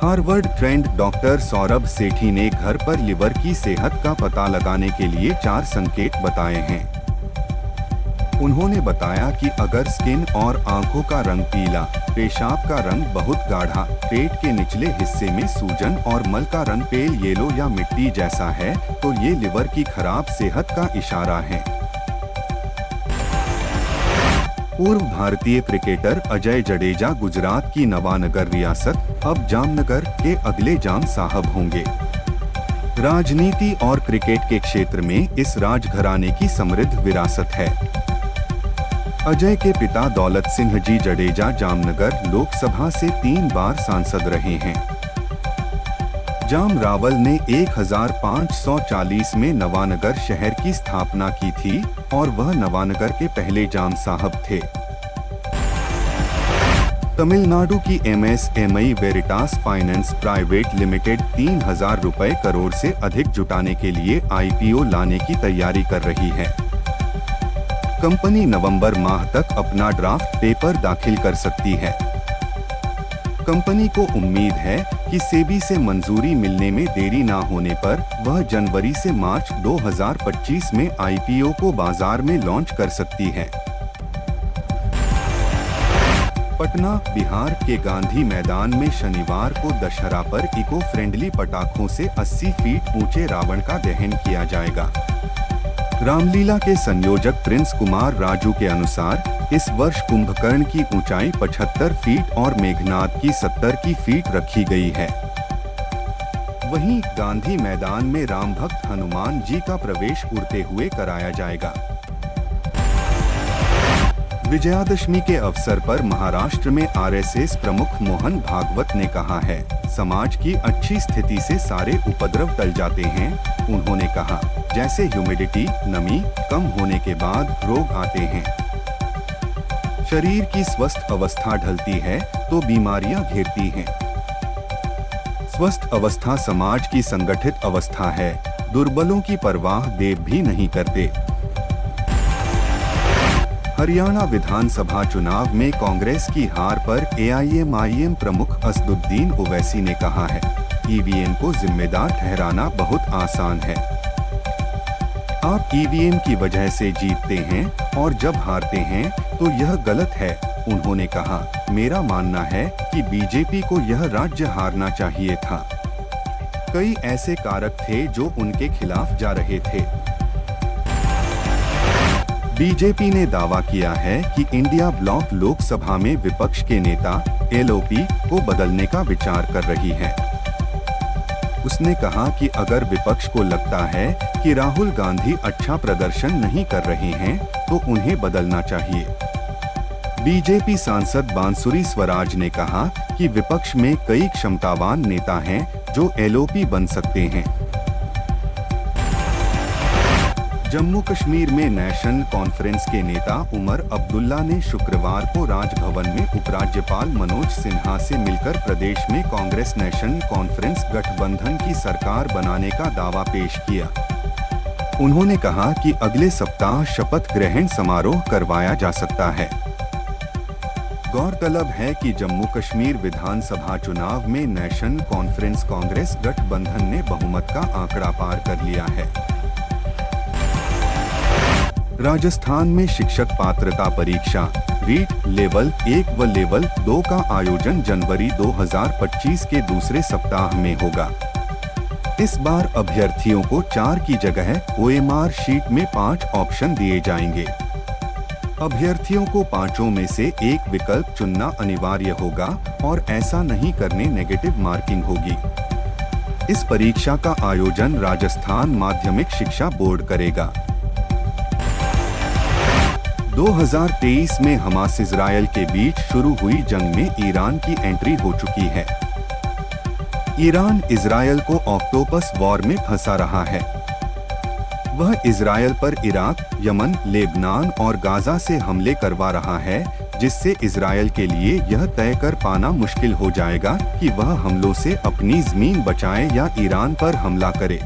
Harvard trend doctor Saurabh सेठी ने घर पर लिवर की सेहत का पता लगाने के लिए 4 संकेत बताए हैं। उन्होंने बताया कि अगर स्किन और आंखों का रंग पीला, पेशाब का रंग बहुत गाढ़ा, पेट के निचले हिस्से में सूजन और मल का रंग पेल येलो या मिट्टी जैसा है, तो ये लिवर की खराब सेहत का इशारा है। पूर्व भारतीय क्रिकेटर अजय जडेजा गुजरात की नवानगर रियासत अब जामनगर के अगले जाम साहब होंगे। राजनीति और क्रिकेट के क्षेत्र में इस राजघराने की समृद्ध विरासत है। अजय के पिता दौलत सिंह जी जडेजा जामनगर लोकसभा से 3 बार सांसद रहे हैं। जाम रावल ने 1540 में नवानगर शहर की स्थापना की थी और वह नवानगर के पहले जाम साहब थे। तमिलनाडु की MSME Veritas finance private limited 3000 रुपए करोड़ से अधिक जुटाने के लिए आईपीओ लाने की तैयारी कर रही है। कंपनी नवंबर माह तक अपना ड्राफ्ट पेपर दाखिल कर सकती है। कंपनी को उम्मीद है कि सेबी से मंजूरी मिलने में देरी न होने पर वह जनवरी से मार्च 2025 में आईपीओ को बाजार में लॉन्च कर सकती है। पटना, बिहार के गांधी मैदान में शनिवार को दशहरा पर इको फ्रेंडली पटाखों से 80 फीट ऊंचे रावण का दहन किया जाएगा। रामलीला के संयोजक प्रिंस कुमार राजू के अनुसार इस वर्ष कुंभकर्ण की ऊंचाई 75 फीट और मेघनाद की 70 फीट रखी गई है। वहीं गांधी मैदान में राम भक्त हनुमान जी का प्रवेश उड़ते हुए कराया जाएगा। विजयादशमी के अवसर पर महाराष्ट्र में आरएसएस प्रमुख मोहन भागवत ने कहा है, समाज की अच्छी स्थिति से सारे उपद्रव टल जाते हैं। उन्होंने कहा, जैसे ह्यूमिडिटी नमी कम होने के बाद रोग आते हैं। शरीर की स्वस्थ अवस्था ढलती है तो बीमारियां घेरती हैं। स्वस्थ अवस्था समाज की संगठित अवस्था है, दुर्बलों की परवाह देव भी नहीं करते। हरियाणा विधानसभा चुनाव में कांग्रेस की हार पर एआईएमआईएम प्रमुख असदुद्दीन ओवैसी ने कहा है, ईवीएम को जिम्मेदार ठहराना बहुत आसान है। आप ईवीएम की वजह से जीतते हैं और जब हारते हैं तो यह गलत है। उन्होंने कहा, मेरा मानना है कि बीजेपी को यह राज्य हारना चाहिए था। कई ऐसे कारक थे जो उनके खिलाफ जा रहे थे। बीजेपी ने दावा किया है कि इंडिया ब्लॉक लोकसभा में विपक्ष के नेता एलओपी को बदलने का विचार कर रही है। उसने कहा कि अगर विपक्ष को लगता है कि राहुल गांधी अच्छा प्रदर्शन नहीं कर रहे हैं तो उन्हें बदलना चाहिए। बीजेपी सांसद बांसुरी स्वराज ने कहा कि विपक्ष में कई क्षमतावान नेता हैं जो एलओपी बन सकते हैं। जम्मू कश्मीर में नेशनल कॉन्फ्रेंस के नेता उमर अब्दुल्ला ने शुक्रवार को राजभवन में उपराज्यपाल मनोज सिन्हा से मिलकर प्रदेश में कांग्रेस नेशनल कॉन्फ्रेंस गठबंधन की सरकार बनाने का दावा पेश किया। उन्होंने कहा कि अगले सप्ताह शपथ ग्रहण समारोह करवाया जा सकता है। गौरतलब है कि जम्मू कश्मीर विधानसभा चुनाव में नेशनल कॉन्फ्रेंस कांग्रेस गठबंधन ने बहुमत का आंकड़ा पार कर लिया है। राजस्थान में शिक्षक पात्रता परीक्षा रीट लेवल 1 व लेवल 2 का आयोजन जनवरी 2025 के दूसरे सप्ताह में होगा। इस बार अभ्यर्थियों को 4 की जगह ओएमआर शीट में 5 ऑप्शन दिए जाएंगे। अभ्यर्थियों को 5 में से एक विकल्प चुनना अनिवार्य होगा और ऐसा नहीं करने नेगेटिव मार्किंग होगी। इस परीक्षा का आयोजन राजस्थान माध्यमिक शिक्षा बोर्ड करेगा। 2023 में हमास इजरायल के बीच शुरू हुई जंग में ईरान की एंट्री हो चुकी है। ईरान इजरायल को ऑक्टोपस वॉर में फंसा रहा है। वह इजरायल पर इराक, यमन, लेबनान और गाजा से हमले करवा रहा है, जिससे इजरायल के लिए यह तय कर पाना मुश्किल हो जाएगा कि वह हमलों से अपनी जमीन बचाए या ईरान पर हमला करे।